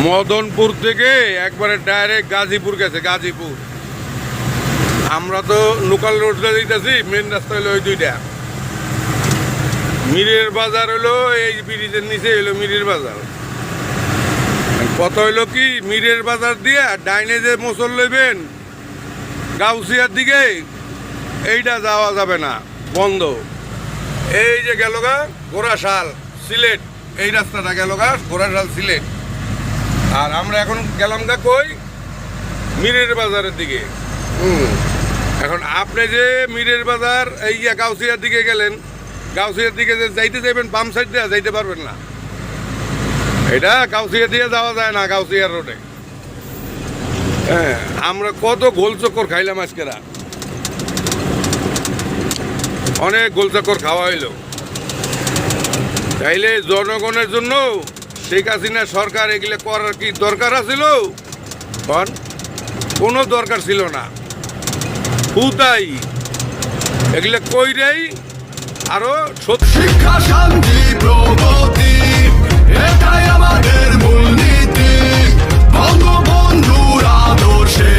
মদনপুর থেকে একবারে ডাইরেক্ট গাজীপুর গেছে। গাজীপুর আমরা তো লোকাল রোডটা দিতেছি, মেন রাস্তা হলো ওই দুইটা। মিরের বাজার হলো এই ব্রিজের নিচে হলো মিরের বাজার। কত হইলো কি, মিরের বাজার দিয়ে ডাইনে যে মোচল লইবেন গাউসিয়ার দিকে, এইটা যাওয়া যাবে না, বন্ধ। এই যে গেল গা গোরাশাল সিলেট, এই রাস্তাটা গেল গা গোরাশাল সিলেট। আর আমরা এখন গেলাম গা কই, মিরের বাজারের দিকে। এখন আপনি যে মিরের বাজার এই গাউসিয়ার দিকে গেলেন, গাউসিয়ার দিকে যে যাইতে যাবেন বাম সাইড দিয়ে যাইতে পারবেন না। এটা গাউসিয়া দিয়ে যাওয়া যায় না, গাউসিয়ার রোডে। হ্যাঁ, আমরা কত গোল চক্কর খাইলাম আজকেরা, অনেক গোল চক্কর খাওয়া হইলো। তাইলে জনগণের জন্য শেখ হাসিনা সরকার এগুলো করার কি দরকার আছিল? কোনো দরকার ছিল না। তাই এগুলো কইরাই আরো শিক্ষা শান্তি প্রগতি, এটাই আমাদের মূলনীতি। বঙ্গবন্ধুর আদর্শে